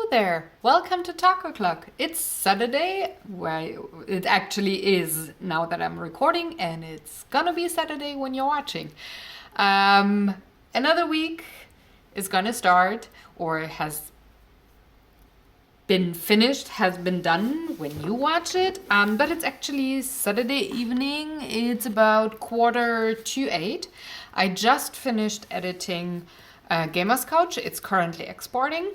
there, welcome to Talk O'Clock. It's Saturday, well, it actually is now that I'm recording, and it's gonna be Saturday when you're watching. Another week is gonna start, or has been finished, has been done when you watch it, but it's actually Saturday evening. It's about 7:45. I just finished editing Gamer's Couch. It's currently exporting,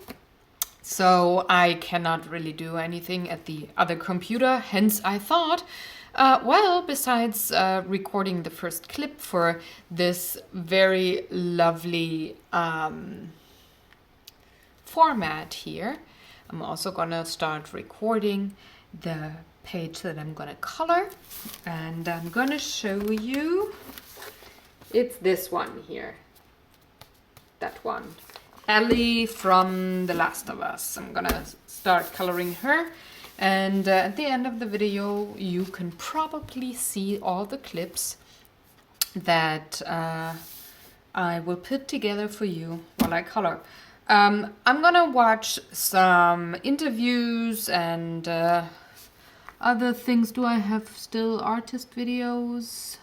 so I cannot really do anything at the other computer. Hence, I thought, besides recording the first clip for this very lovely format here, I'm also gonna start recording the page that I'm gonna color, and I'm gonna show you. It's this one here. That one. Ellie from The Last of Us. I'm gonna start coloring her, and at the end of the video you can probably see all the clips that I will put together for you while I color. I'm gonna watch some interviews and other things. Do I have still artist videos?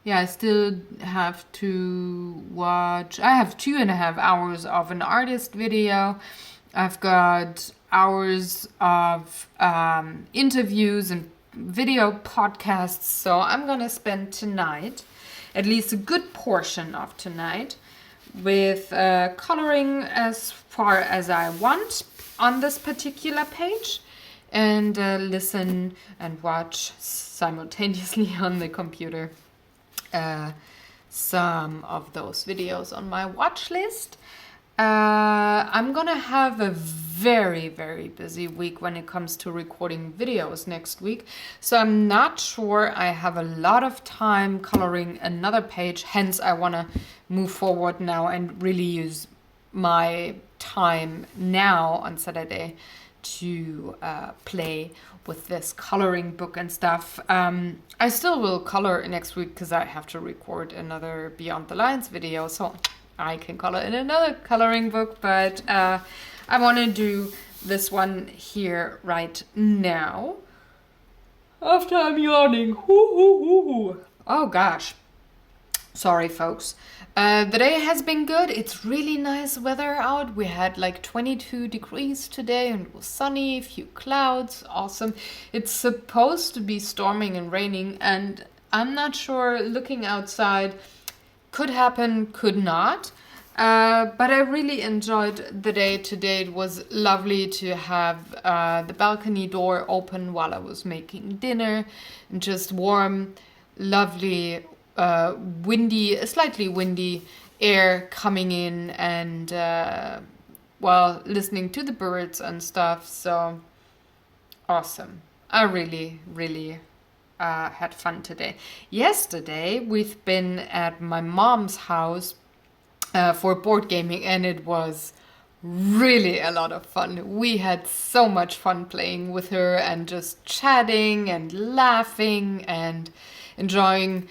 Yeah, I still have to watch. I have 2.5 hours of an artist video. I've got hours of interviews and video podcasts. So I'm gonna spend tonight, at least a good portion of tonight, with coloring as far as I want on this particular page, and listen and watch simultaneously on the computer some of those videos on my watch list. I'm gonna have a very, very busy week when it comes to recording videos next week, so I'm not sure I have a lot of time coloring another page. Hence, I want to move forward now and really use my time now on Saturday to play with this coloring book and stuff. I still will color next week because I have to record another Beyond the Lines video, so I can color in another coloring book, but I want to do this one here right now. After I'm yawning. Oh gosh. Sorry, folks. The day has been good. It's really nice weather out. We had like 22 degrees today, and it was sunny, a few clouds. Awesome. It's supposed to be storming and raining, and I'm not sure. Looking outside, could happen, could not. But I really enjoyed the day today. It was lovely to have the balcony door open while I was making dinner, and just warm, lovely, windy, slightly windy air coming in, and listening to the birds and stuff. So awesome. I really, really had fun today. Yesterday, we've been at my mom's house for board gaming, and it was really a lot of fun. We had so much fun playing with her and just chatting and laughing and enjoying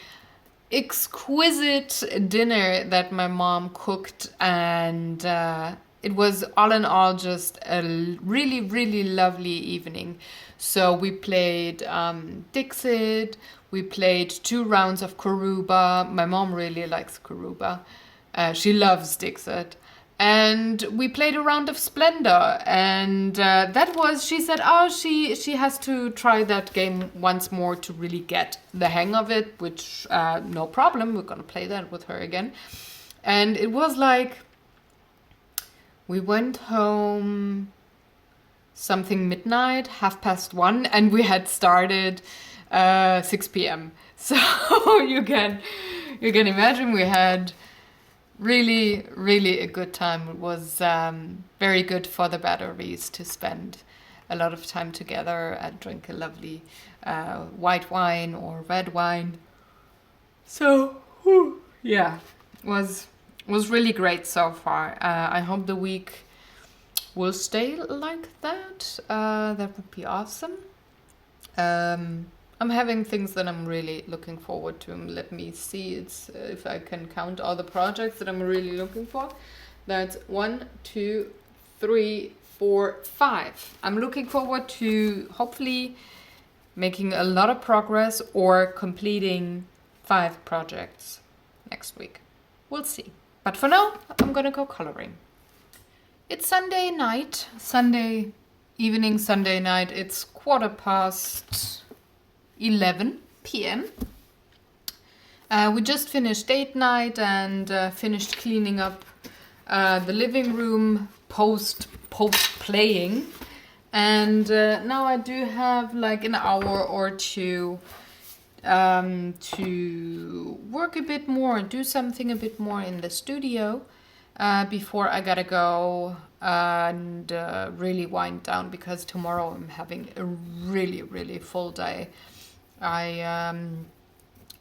exquisite dinner that my mom cooked, and it was all in all just a really, really lovely evening. So we played Dixit, we played 2 rounds of Karuba. My mom really likes Karuba. She loves Dixit. And we played a round of Splendor, and that was, she said, she has to try that game once more to really get the hang of it, which no problem, we're gonna play that with her again. And it was like, we went home something midnight, 1:30, and we had started 6 p.m. So you can imagine we had really, really a good time. It was very good for the batteries to spend a lot of time together and drink a lovely white wine or red wine. So, yeah, was really great so far. I hope the week will stay like that. That would be awesome. I'm having things that I'm really looking forward to. Let me see if I can count all the projects that I'm really looking for. That's 1, 2, 3, for 5. I'm looking forward to hopefully making a lot of progress or completing 5 projects next week. We'll see. But for now, I'm gonna go coloring. It's Sunday night, Sunday evening, Sunday night. It's 11:15 p.m. We just finished date night and finished cleaning up the living room post playing, and now I do have like an hour or two to work a bit more, do something a bit more in the studio before I gotta go and really wind down, because tomorrow I'm having a really full day. I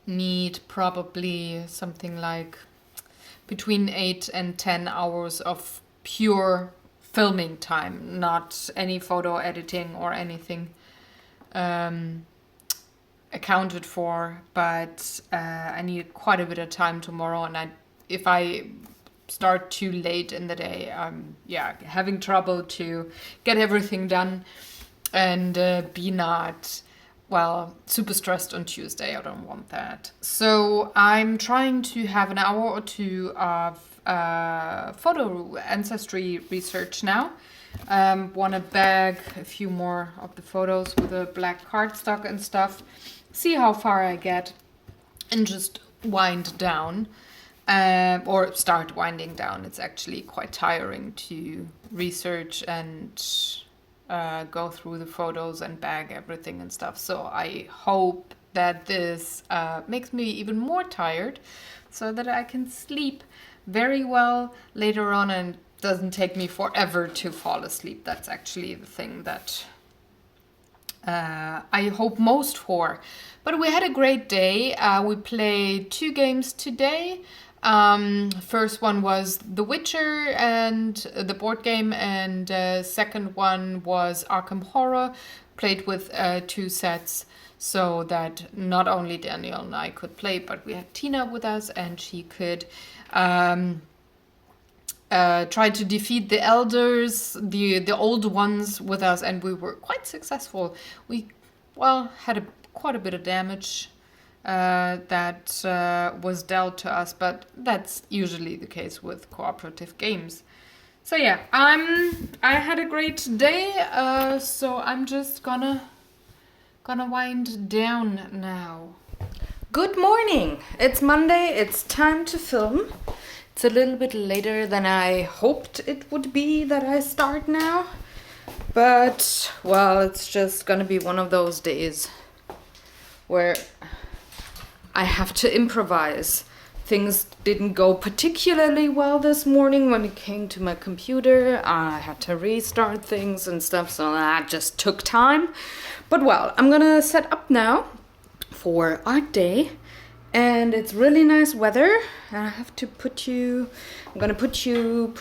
need probably something like between 8 and 10 hours of pure filming time, not any photo editing or anything accounted for, but I need quite a bit of time tomorrow, and if I start too late in the day, having trouble to get everything done and be not super stressed on Tuesday. I don't want that. So I'm trying to have an hour or two of photo ancestry research now. Want to bag a few more of the photos with a black cardstock and stuff. See how far I get and just wind down. Or start winding down. It's actually quite tiring to research and go through the photos and bag everything and stuff. So I hope that this makes me even more tired so that I can sleep very well later on and doesn't take me forever to fall asleep. That's actually the thing that I hope most for. But we had a great day. We played 2 games today. First one was The Witcher and the board game, and second one was Arkham Horror, played with 2 sets, so that not only Daniel and I could play, but we had Tina with us, and she could try to defeat the elders, the old ones with us, and we were quite successful. We had quite a bit of damage that was dealt to us, but that's usually the case with cooperative games. So yeah, I had a great day, so I'm just gonna wind down now. Good morning. It's Monday. It's time to film. It's a little bit later than I hoped it would be that I start now, but it's just gonna be one of those days where I have to improvise. Things didn't go particularly well this morning when it came to my computer. I had to restart things and stuff, so that just took time. But I'm gonna set up now for art day, and it's really nice weather. I have to I'm gonna put you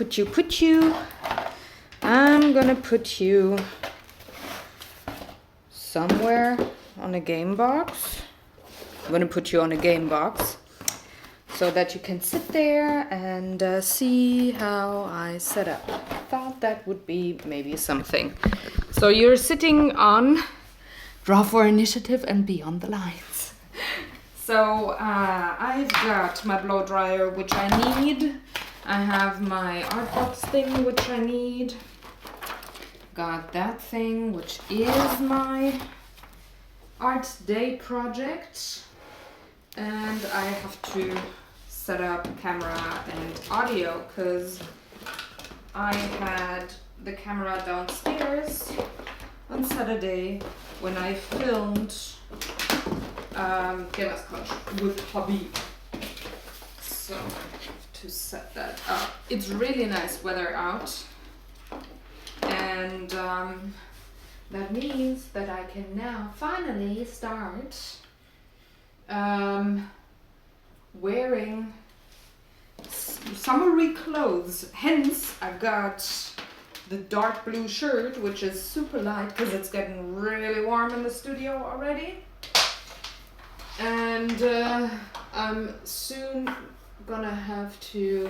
somewhere on a game box. I'm going to put you on a game box so that you can sit there and see how I set up. I thought that would be maybe something. So you're sitting on Draw for Initiative and Beyond the Lines. So I've got my blow dryer, which I need. I have my art box thing, which I need. Got that thing, which is my art day project. And I have to set up camera and audio because I had the camera downstairs on Saturday when I filmed Gamerscoach with Hobby. So I have to set that up. It's really nice weather out, and that means that I can now finally start wearing summery clothes. Hence, I've got the dark blue shirt, which is super light because it's getting really warm in the studio already. And I'm soon gonna have to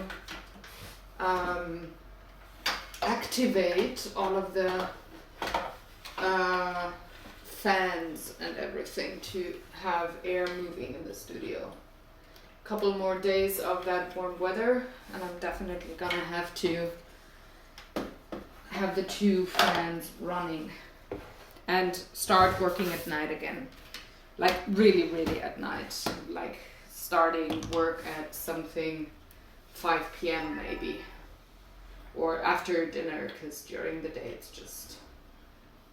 activate all of the fans and everything to have air moving in the studio. Couple more days of that warm weather and I'm definitely gonna have to have the 2 fans running and start working at night again. Like really at night. Like starting work at something 5 p.m. maybe. Or after dinner, because during the day it's just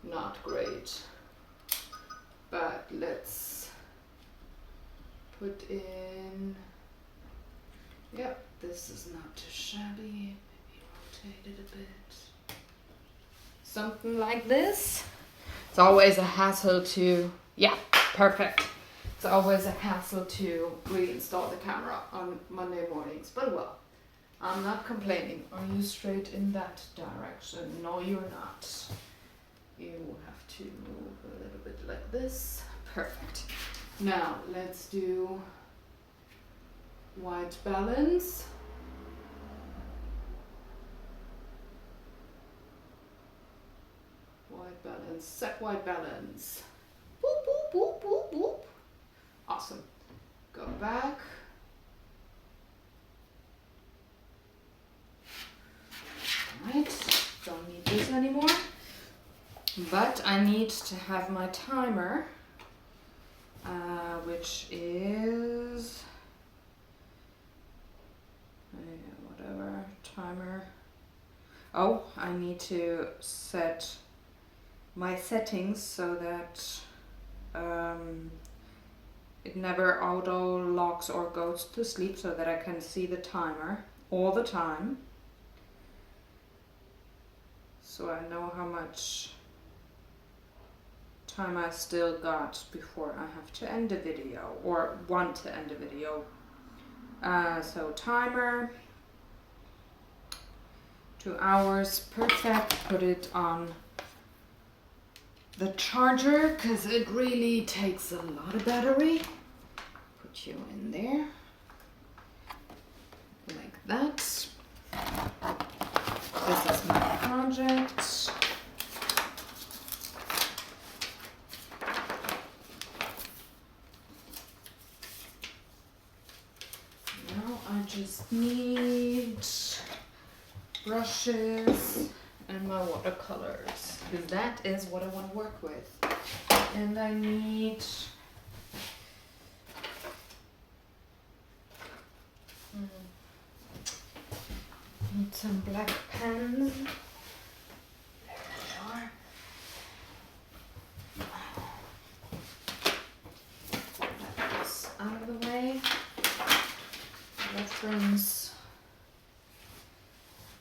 not great. But let's put in, yep, this is not too shabby. Maybe rotate it a bit. Something like this. It's always a hassle to, yeah, perfect. It's always a hassle to reinstall the camera on Monday mornings, but well, I'm not complaining. Are you straight in that direction? No, you're not. You have to move a little bit like this. Perfect. Now let's do white balance. White balance, set white balance. Boop, boop, boop, boop, boop. Awesome. Go back. Alright, don't need this anymore. But I need to have my timer, which is whatever timer. Oh, I need to set my settings so that it never auto locks or goes to sleep, so that I can see the timer all the time, so I know how much time I still got before I have to end the video or want to end the video. So timer, 2 hours, perfect. Put it on the charger because it really takes a lot of battery. Put you in there like that. This is my project. Now I just need brushes and my watercolors, because that is what I want to work with. And I need some black pens. There they are. Get this out of the way. Reference.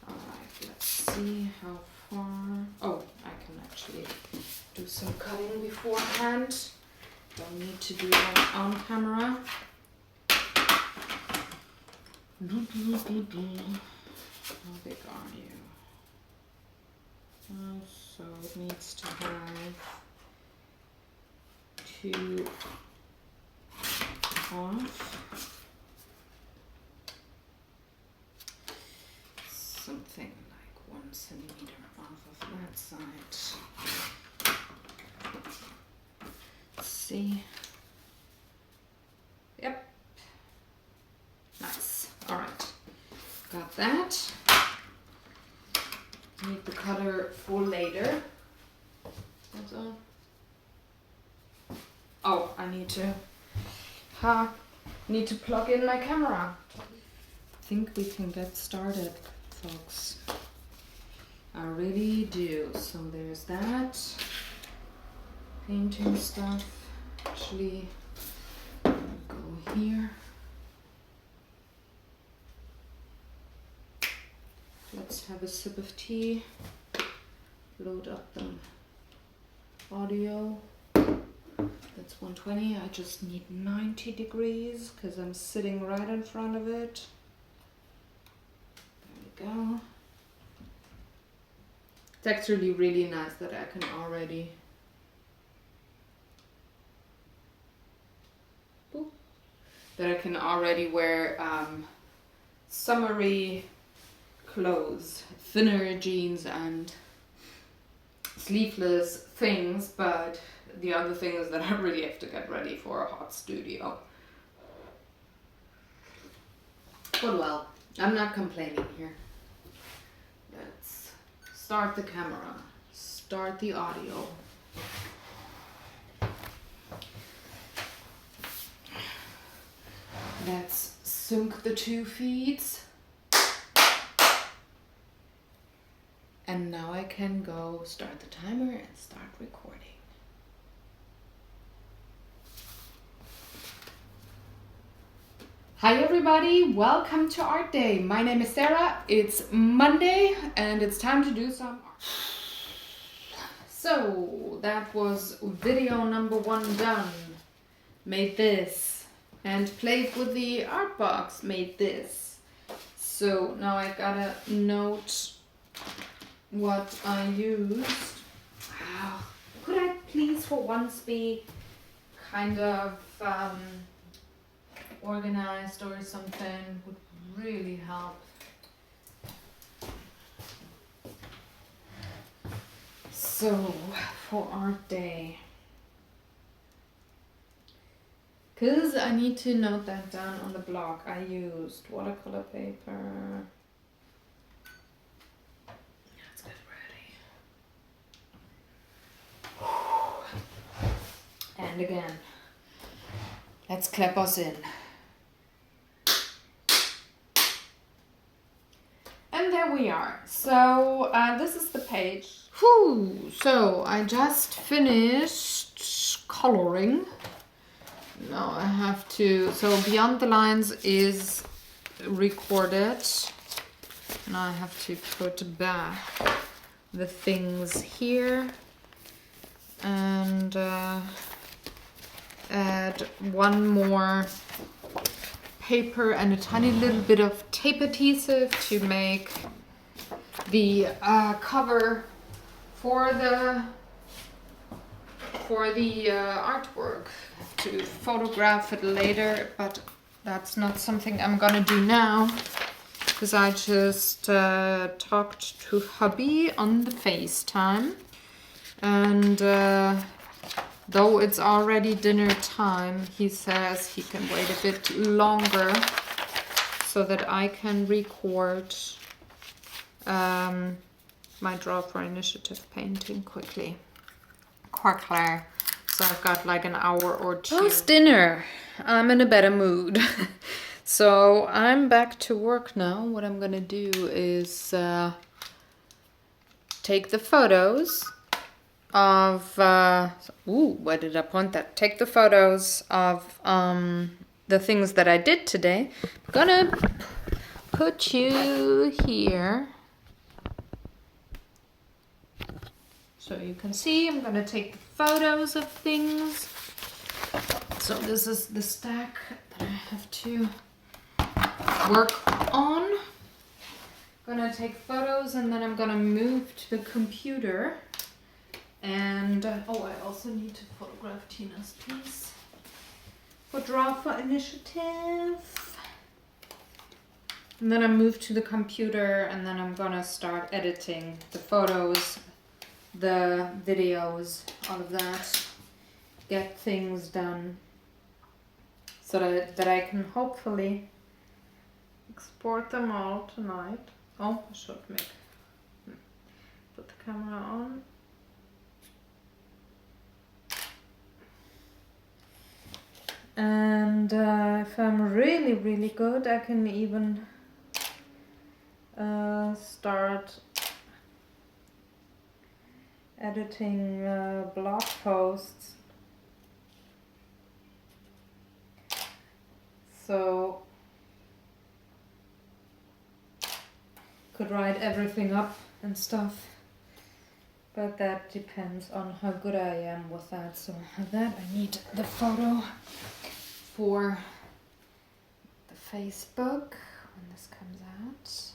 Alright, let's see how far. Oh, I can actually do some cutting beforehand. Don't need to do that on camera. How big are you? So it needs to have 2 off. Something like 1 centimeter off of that side. Let's see. Yep. Nice. All right. Got that. Need the cutter for later. That's all. Oh, I need to plug in my camera. I think we can get started, folks. I really do. So there's that. Painting stuff. Actually, go here. Let's have a sip of tea. Load up the audio. That's 120. I just need 90 degrees because I'm sitting right in front of it. There we go. It's actually really nice that I can already wear summery clothes, thinner jeans and sleeveless things, but the other thing is that I really have to get ready for a hot studio. But well, I'm not complaining here. Let's start the camera, start the audio. Let's sync the 2 feeds. And now I can go start the timer and start recording. Hi everybody, welcome to Art Day. My name is Sarah, it's Monday and it's time to do some art. So that was video number 1 done. Made this and played with the art box, made this. So now I gotta note what I used. Could I please for once be kind of organized or something? Would really help. So for Art Day, because I need to note that down on the blog, I used watercolor paper. Let's get ready. And again, let's clap us in. And there we are. So this is the page. Whew. So I just finished coloring. Now I have to, so Beyond the Lines is recorded. Now I have to put back the things here and add one more paper and a tiny little bit of tape adhesive to make the cover for the artwork. To photograph it later, but that's not something I'm gonna do now because I just talked to hubby on the FaceTime, and though it's already dinner time, he says he can wait a bit longer so that I can record my Draw for Initiative painting quickly. Quickly. So I've got like an hour or 2. Post dinner, I'm in a better mood. So I'm back to work now. What I'm gonna do is take the photos of, where did I point that? Take the photos of the things that I did today. I'm gonna put you here. So you can see, I'm gonna take the photos of things. So this is the stack that I have to work on. I'm gonna take photos and then I'm gonna move to the computer. And, oh, I also need to photograph Tina's piece for Draw for Initiative. And then I move to the computer and then I'm gonna start editing the photos, the videos, all of that, get things done so that I can hopefully export them all tonight. Oh, I should put the camera on. And if I'm really, really good, I can even start editing blog posts. So could write everything up and stuff, but that depends on how good I am with that. So for that I need the photo for the Facebook when this comes out.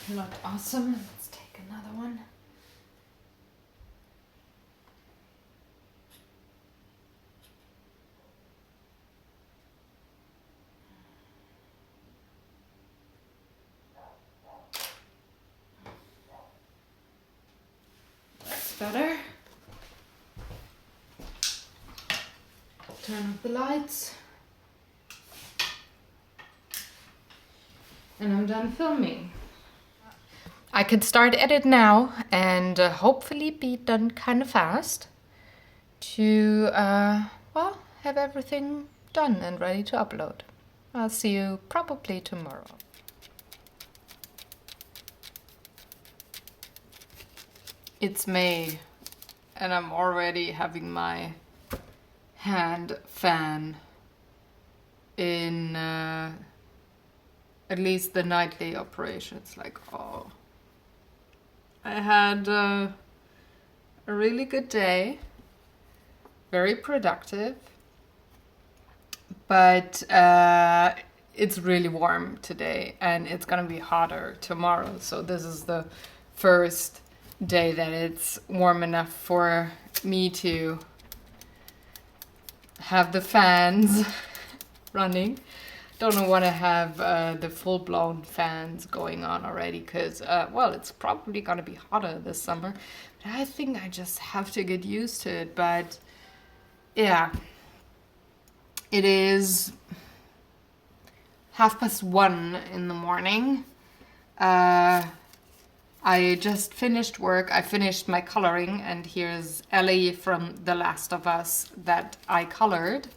Not awesome. Let's take another one. better. Turn off the lights. And I'm done filming. I could start edit now and hopefully be done kind of fast to, well, have everything done and ready to upload. I'll see you probably tomorrow. It's May and I'm already having my hand fan in at least the nightly operations. Like, oh, I had a really good day, very productive, but it's really warm today and it's gonna be hotter tomorrow. So this is the first day that it's warm enough for me to have the fans running. Don't want to have the full-blown fans going on already because, well, it's probably going to be hotter this summer. But I think I just have to get used to it. But, yeah, it is 1:30 in the morning. I just finished work. I finished my coloring, and here's Ellie from The Last of Us that I colored.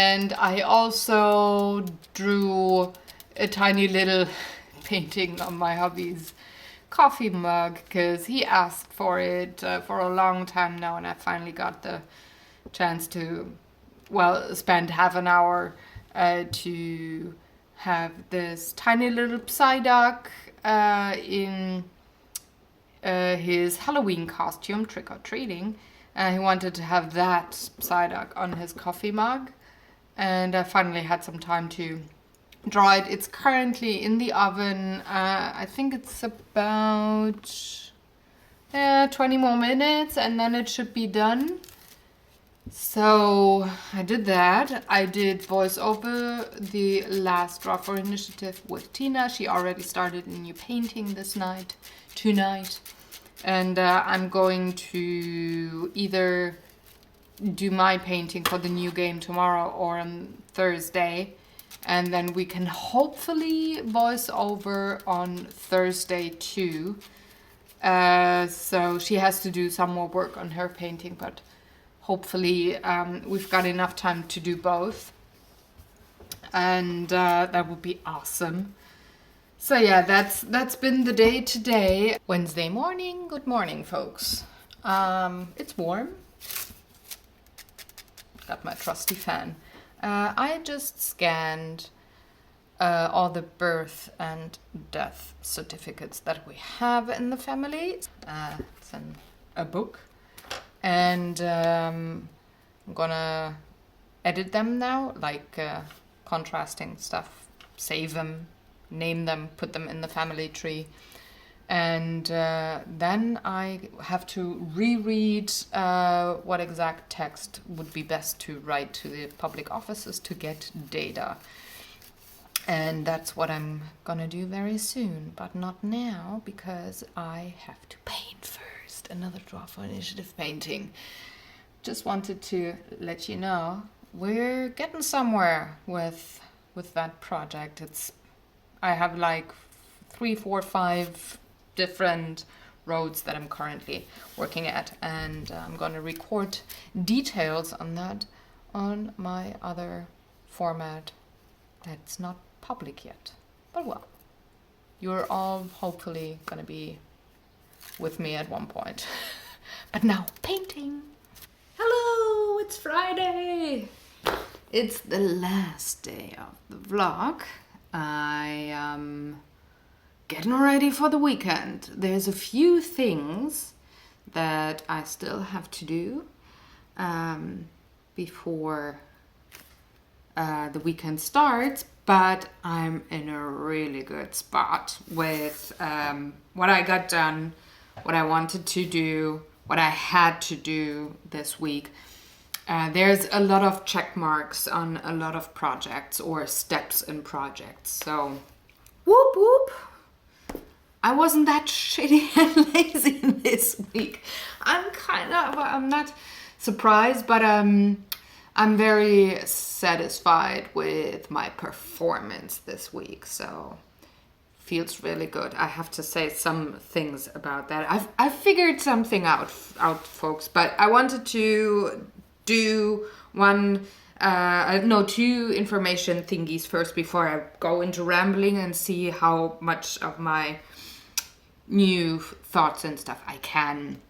And I also drew a tiny little painting on my hubby's coffee mug because he asked for it for a long time now, and I finally got the chance to, well, spend half an hour to have this tiny little Psyduck in his Halloween costume, trick-or-treating. He wanted to have that Psyduck on his coffee mug, and I finally had some time to draw it. It's currently in the oven. I think it's about 20 more minutes and then it should be done. So I did that. I did voice over the last Draw for Initiative with Tina. She already started a new painting tonight. And I'm going to either do my painting for the new game tomorrow or on Thursday. And then we can hopefully voice over on Thursday too. So she has to do some more work on her painting, but hopefully we've got enough time to do both. And that would be awesome. So yeah, that's been the day today. Wednesday morning. Good morning, folks. It's warm. Got my trusty fan. I just scanned all the birth and death certificates that we have in the family. It's in a book. And I'm gonna edit them now, like contrasting stuff, save them, name them, put them in the family tree. And then I have to reread what exact text would be best to write to the public offices to get data. And that's what I'm gonna do very soon, but not now because I have to paint first. Another Draw for Initiative painting. Just wanted to let you know we're getting somewhere with that project. I have like 3, 4, 5 different roads that I'm currently working at, and I'm going to record details on that on my other format that's not public yet. But well, you're all hopefully going to be with me at one point. But now, painting! Hello, it's Friday! It's the last day of the vlog. I am getting ready for the weekend. There's a few things that I still have to do before the weekend starts, but I'm in a really good spot with what I got done, what I wanted to do, what I had to do this week. There's a lot of check marks on a lot of projects or steps in projects. So, whoop whoop. I wasn't that shitty and lazy this week. I'm not surprised, but I'm very satisfied with my performance this week. So, feels really good. I have to say some things about that. I've figured something out, folks, but I wanted to do two information thingies first before I go into rambling and see how much of my new thoughts and stuff I can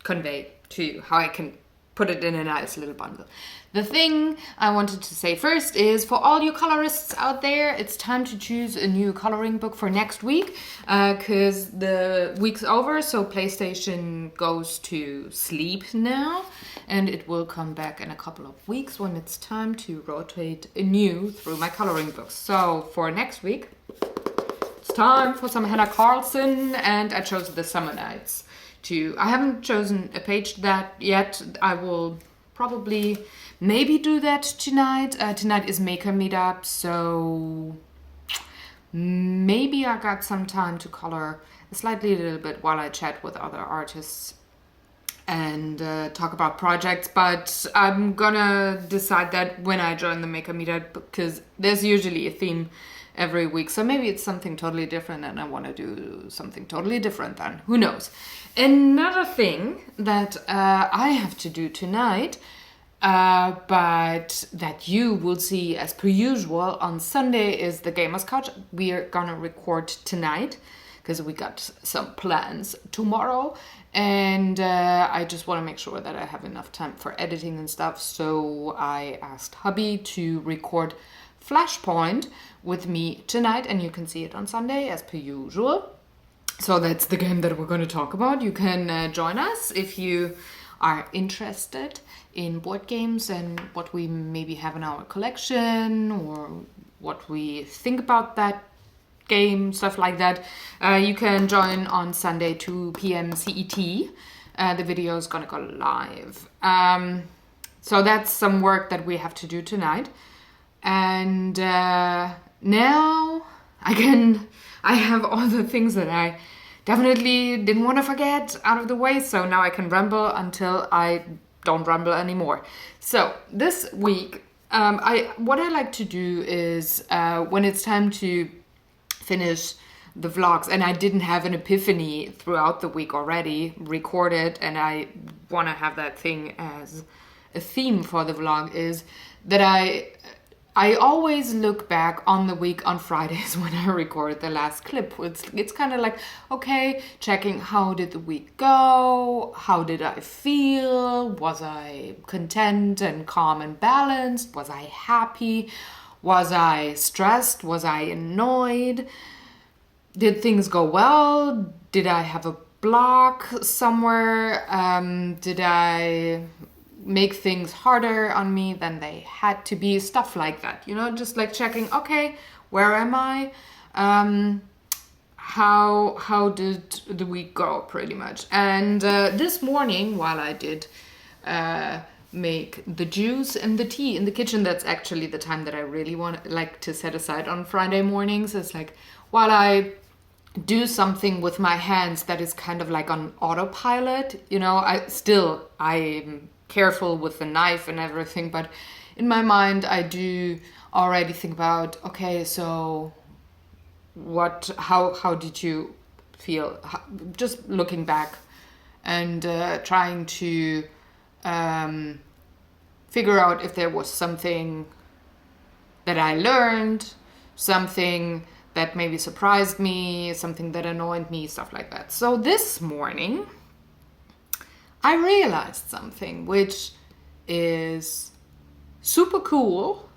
convey to you, how I can put it in a nice little bundle. The thing I wanted to say first is for all you colorists out there, it's time to choose a new coloring book for next week because the week's over, so PlayStation goes to sleep now and it will come back in a couple of weeks when it's time to rotate anew through my coloring books. So for next week, it's time for some Hannah Carlson, and I chose the Summer Nights. I haven't chosen a page that yet. I will probably maybe do that tonight. Tonight is Maker Meetup, so maybe I got some time to color a little bit while I chat with other artists and talk about projects. But I'm gonna decide that when I join the Maker Meetup because there's usually a theme every week. So maybe it's something totally different and I want to do something totally different then. Who knows? Another thing that I have to do tonight, but that you will see as per usual on Sunday is the Gamers Couch. We are gonna record tonight because we got some plans tomorrow, and I just want to make sure that I have enough time for editing and stuff. So I asked hubby to record Flashpoint with me tonight, and you can see it on Sunday as per usual. So that's the game that we're going to talk about. You can join us if you are interested in board games and what we maybe have in our collection or what we think about that game, stuff like that. You can join on Sunday 2 p.m. CET. The video is gonna go live. So that's some work that we have to do tonight. And now I have all the things that I definitely didn't want to forget out of the way. So now I can ramble until I don't ramble anymore. So this week, what I like to do is when it's time to finish the vlogs, and I didn't have an epiphany throughout the week already recorded, and I want to have that thing as a theme for the vlog, is that I always look back on the week on Fridays when I record the last clip. It's kind of like, okay, checking how did the week go? How did I feel? Was I content and calm and balanced? Was I happy? Was I stressed? Was I annoyed? Did things go well? Did I have a block somewhere? Did I make things harder on me than they had to be? Stuff like that, just like checking, okay, where am I? How did the week go, pretty much. And this morning, while I did make the juice and the tea in the kitchen, that's actually the time that I really like to set aside on Friday mornings. It's like while I do something with my hands that is kind of like on autopilot, I'm careful with the knife and everything, but in my mind I do already think about, okay, so how did you feel? Just looking back and trying to figure out if there was something that I learned, something that maybe surprised me, something that annoyed me, stuff like that. So this morning I realized something which is super cool,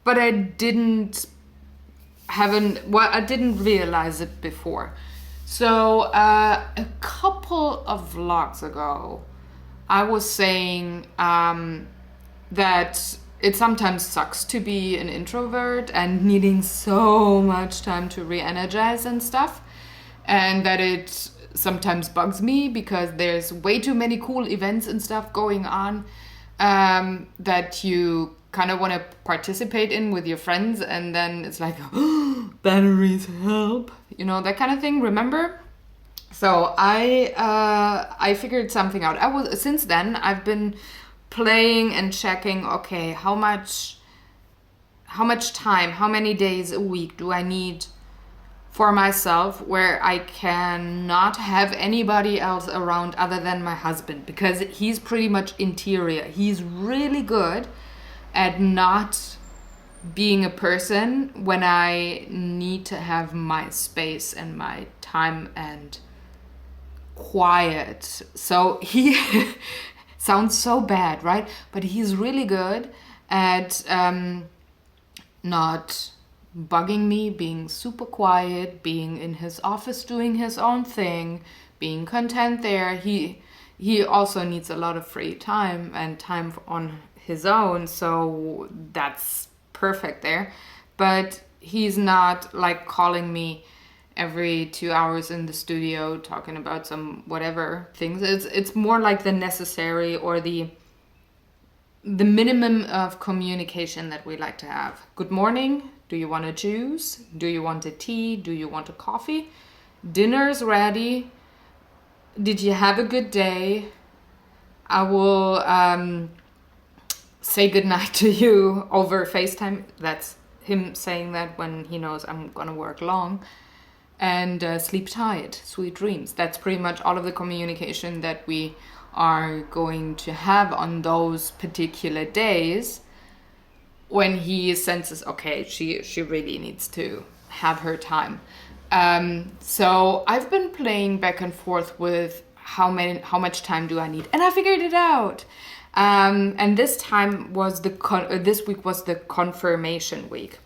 but I didn't realize it before. So a couple of vlogs ago, I was saying that it sometimes sucks to be an introvert and needing so much time to re-energize and stuff, and that it sometimes bugs me because there's way too many cool events and stuff going on that you kind of want to participate in with your friends, and then it's like, oh, batteries help, that kind of thing, remember? So I figured something out. Since then I've been playing and checking, okay, how much time, how many days a week do I need for myself where I cannot have anybody else around other than my husband, because he's pretty much interior. He's really good at not being a person when I need to have my space and my time and quiet. So he sounds so bad, right? But he's really good at not bugging me, being super quiet, being in his office doing his own thing, being content there. He also needs a lot of free time and time on his own, so that's perfect there. But he's not like calling me every 2 hours in the studio talking about some whatever things. It's more like the necessary or the minimum of communication that we like to have. Good morning. Do you want a juice? Do you want a tea? Do you want a coffee? Dinner's ready. Did you have a good day? I will say goodnight to you over FaceTime. That's him saying that when he knows I'm gonna work long. And sleep tight, sweet dreams. That's pretty much all of the communication that we are going to have on those particular days when he senses, okay, she really needs to have her time. So I've been playing back and forth with how much time do I need, and I figured it out. And this week was the confirmation week.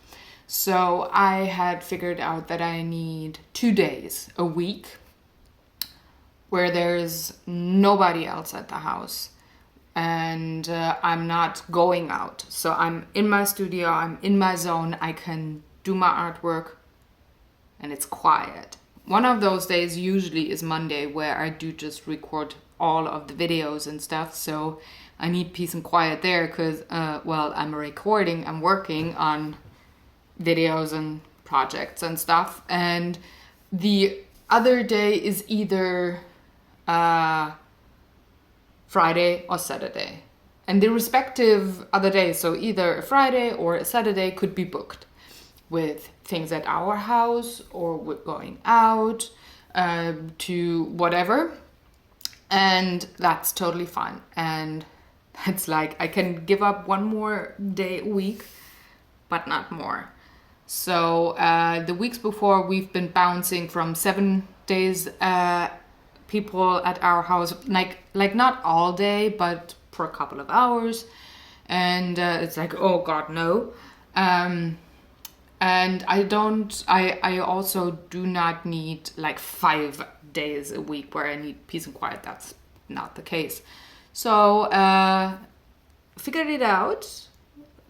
So I had figured out that I need 2 days a week where there's nobody else at the house and I'm not going out. So I'm in my studio, I'm in my zone, I can do my artwork and it's quiet. One of those days usually is Monday, where I do just record all of the videos and stuff. So I need peace and quiet there because, I'm working on videos and projects and stuff. And the other day is either Friday or Saturday. And the respective other days, so either a Friday or a Saturday, could be booked with things at our house, or we're going out to whatever. And that's totally fine. And it's like I can give up one more day a week, but not more. So the weeks before, we've been bouncing from 7 days people at our house, like not all day, but for a couple of hours. And it's like, oh God, no. And I also do not need like 5 days a week where I need peace and quiet. That's not the case. So figured it out,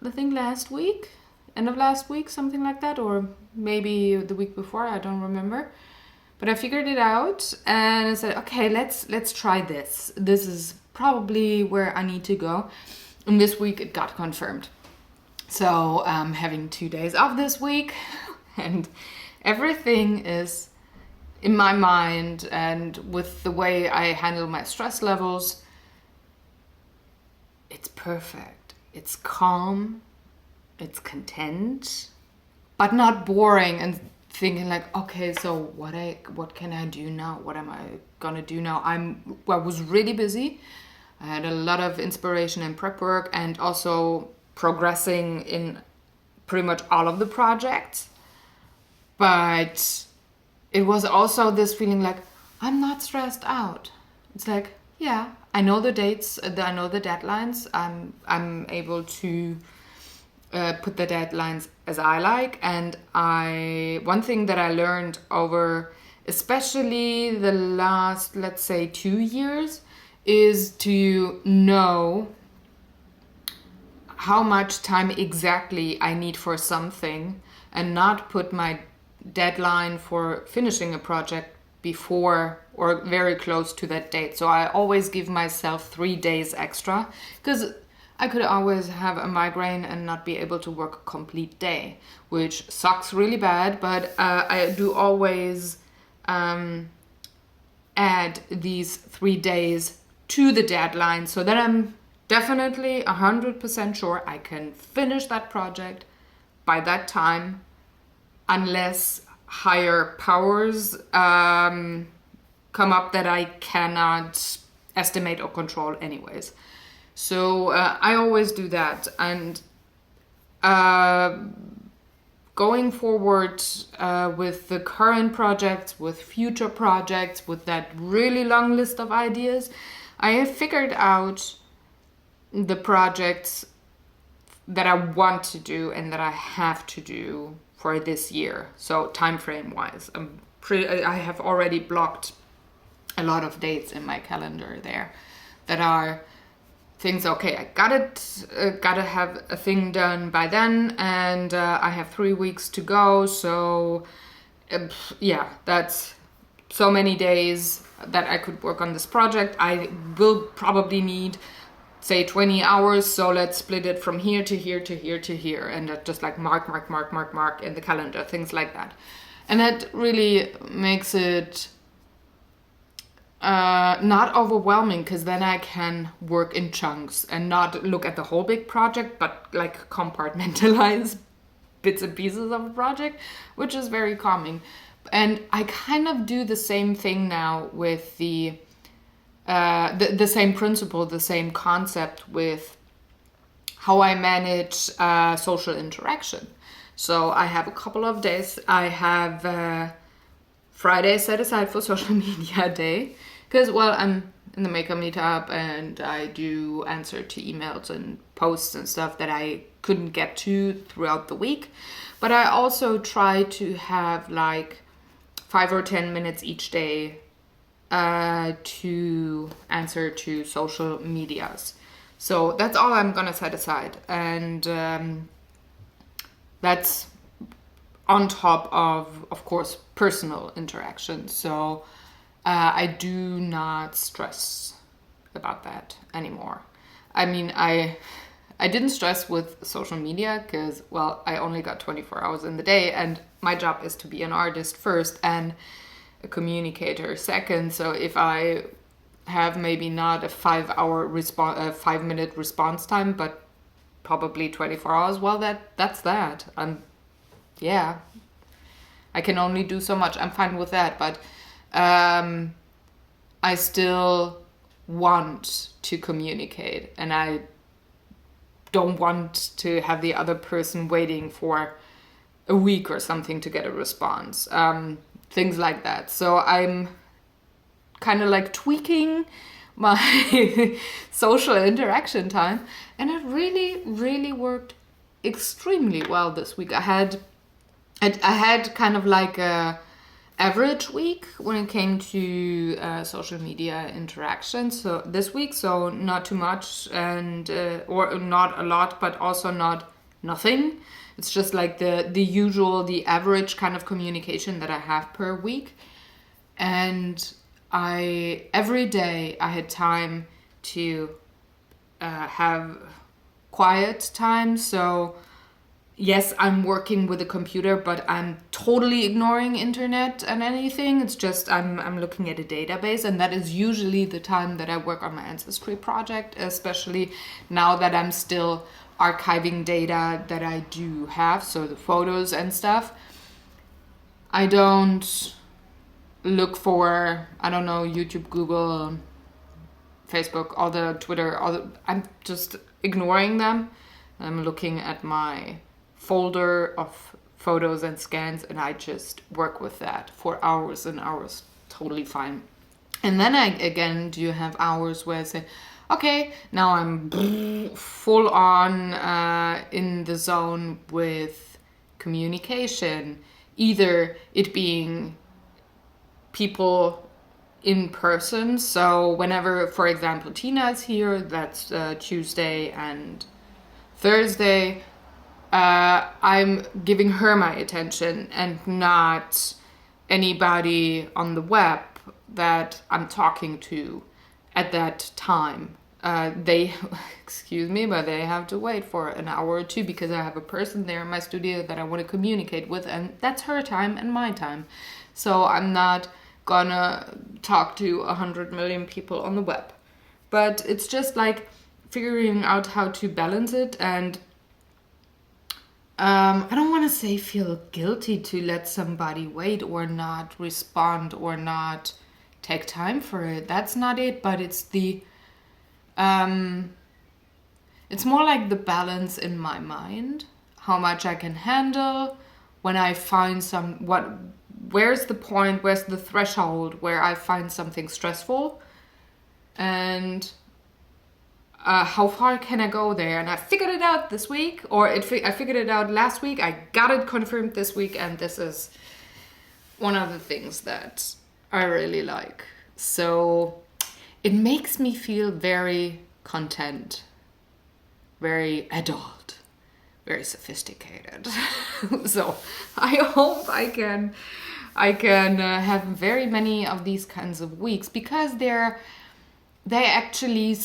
I think end of last week, something like that, or maybe the week before, I don't remember. But I figured it out and I said, okay, let's try this. This is probably where I need to go. And this week it got confirmed. So I'm having 2 days off this week and everything is in my mind, and with the way I handle my stress levels, it's perfect. It's calm, it's content, but not boring and thinking like, okay, so what can I do now? What am I gonna do now? I was really busy. I had a lot of inspiration and prep work, and also progressing in pretty much all of the projects. But it was also this feeling like I'm not stressed out. It's like, yeah, I know the dates, I know the deadlines. I'm able to put the deadlines as I like. And one thing that I learned over especially the last, let's say, 2 years, is to know how much time exactly I need for something, and not put my deadline for finishing a project before or very close to that date. So I always give myself 3 days extra, because I could always have a migraine and not be able to work a complete day, which sucks really bad. But I do always add these 3 days to the deadline, so that I'm definitely 100% sure I can finish that project by that time, unless higher powers come up that I cannot estimate or control anyways. So I always do that. And going forward with the current projects, with future projects, with that really long list of ideas, I have figured out the projects that I want to do and that I have to do for this year. So time frame wise, I have already blocked a lot of dates in my calendar there that are things. Okay, I gotta have a thing done by then, and I have 3 weeks to go. So yeah, that's so many days that I could work on this project. I will probably need, say, 20 hours, so let's split it from here to here to here to here, and just like mark in the calendar, things like that. And that really makes it not overwhelming, because then I can work in chunks and not look at the whole big project, but like compartmentalize bits and pieces of a project, which is very calming. And I kind of do the same thing now with the the same principle, the same concept with how I manage social interaction. So I have a couple of days. I have Friday set aside for social media day because, well, I'm in the maker meetup and I do answer to emails and posts and stuff that I couldn't get to throughout the week. But I also try to have like 5 or 10 minutes each day to answer to social medias. So that's all I'm gonna set aside, and that's on top of course, personal interaction. So I do not stress about that anymore. I mean, I didn't stress with social media because, well, I only got 24 hours in the day, and my job is to be an artist first and a communicator second. So if I have maybe not a 5-minute response time, but probably 24 hours, well, that's that. Yeah, I can only do so much. I'm fine with that, but I still want to communicate, and I don't want to have the other person waiting for a week or something to get a response. Things like that. So I'm kind of like tweaking my social interaction time, and it really, really worked extremely well this week. I had kind of like a average week when it came to social media interaction. So this week, so not too much, and or not a lot, but also not nothing. It's just like the usual, the average kind of communication that I have per week. And every day I had time to have quiet time. So yes, I'm working with a computer, but I'm totally ignoring internet and anything. It's just I'm looking at a database, and that is usually the time that I work on my ancestry project, especially now that I'm still archiving data that I do have, so the photos and stuff. I don't look for, I don't know, YouTube, Google, Facebook, all the Twitter, I'm just ignoring them. I'm looking at my folder of photos and scans, and I just work with that for hours and hours. Totally fine. And then I again do have hours where I say, okay, now I'm full on in the zone with communication, either it being people in person. So whenever, for example, Tina is here, that's Tuesday and Thursday, I'm giving her my attention and not anybody on the web that I'm talking to at that time. They, excuse me, but they have to wait for an hour or two because I have a person there in my studio that I want to communicate with, and that's her time and my time. So I'm not gonna talk to 100 million people on the web. But it's just like figuring out how to balance it, and I don't want to say feel guilty to let somebody wait or not respond or not take time for it. That's not it, but it's it's more like the balance in my mind, how much I can handle when I find where's the point, where's the threshold where I find something stressful, and how far can I go there? And I figured it out this week, or I figured it out last week. I got it confirmed this week, and this is one of the things that I really like. So it makes me feel very content, very adult, very sophisticated. So I hope I can have very many of these kinds of weeks, because there's actually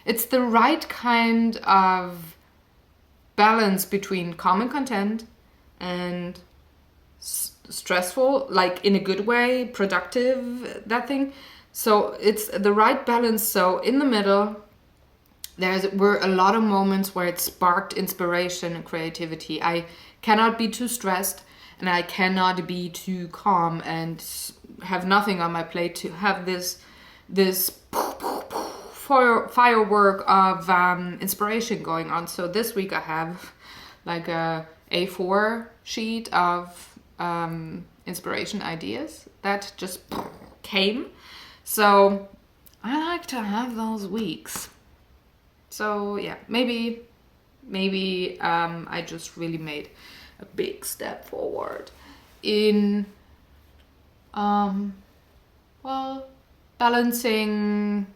it's the right kind of balance between common content and stressful, like in a good way, productive, that thing. So it's the right balance. So in the middle, were a lot of moments where it sparked inspiration and creativity. I cannot be too stressed, and I cannot be too calm and have nothing on my plate to have this firework of inspiration going on. So this week I have like a A4 sheet of inspiration ideas that just came. So I like to have those weeks. So yeah, maybe I just really made a big step forward in balancing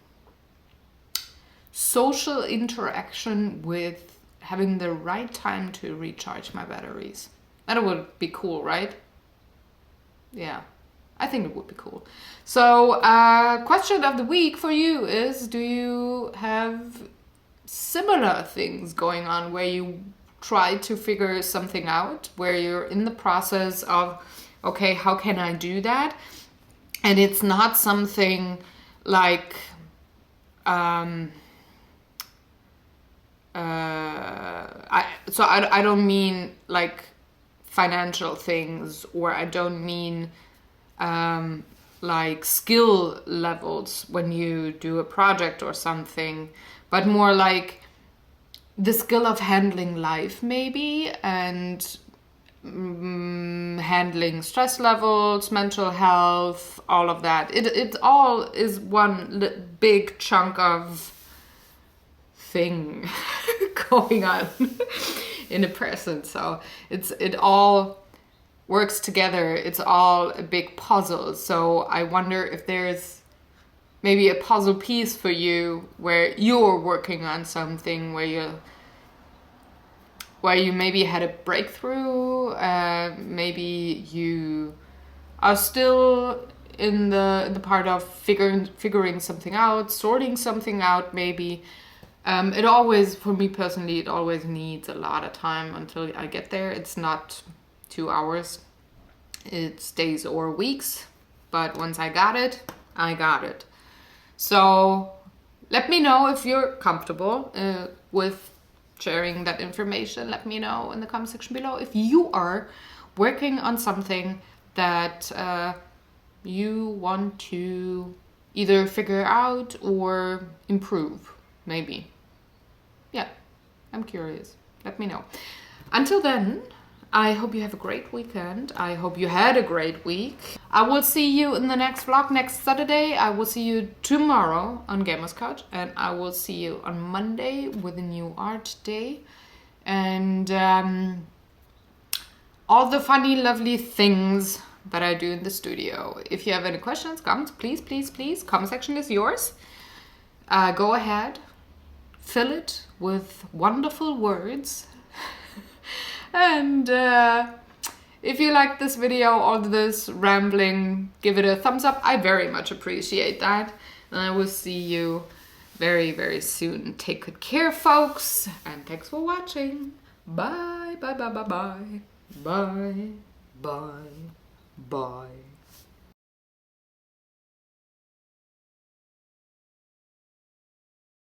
social interaction with having the right time to recharge my batteries. That would be cool, right? Yeah, I think it would be cool. So, question of the week for you is, do you have similar things going on where you try to figure something out, where you're in the process of, okay, how can I do that? And it's not something like I don't mean like financial things, or I don't mean like skill levels when you do a project or something, but more like the skill of handling life maybe, and handling stress levels, mental health, all of that. It all is one big chunk of thing going on in a person. So it all works together. It's all a big puzzle. So I wonder if there's maybe a puzzle piece for you where you're working on something where you maybe had a breakthrough, maybe you are still in the part of figuring something out, sorting something out maybe. It always, for me personally, it always needs a lot of time until I get there. It's not 2 hours, it's days or weeks, but once I got it, I got it. So let me know if you're comfortable with sharing that information. Let me know in the comment section below if you are working on something that you want to either figure out or improve, maybe. Yeah, I'm curious. Let me know. Until then, I hope you have a great weekend. I hope you had a great week. I will see you in the next vlog next Saturday. I will see you tomorrow on Gamers Couch, and I will see you on Monday with a new art day and all the funny, lovely things that I do in the studio. If you have any questions, comments, please, comment section is yours. Go ahead, fill it with wonderful words. And if you like this video or this rambling, give it a thumbs up. I very much appreciate that. And I will see you very, very soon. Take good care, folks. And thanks for watching. Bye, bye, bye, bye, bye. Bye, bye, bye.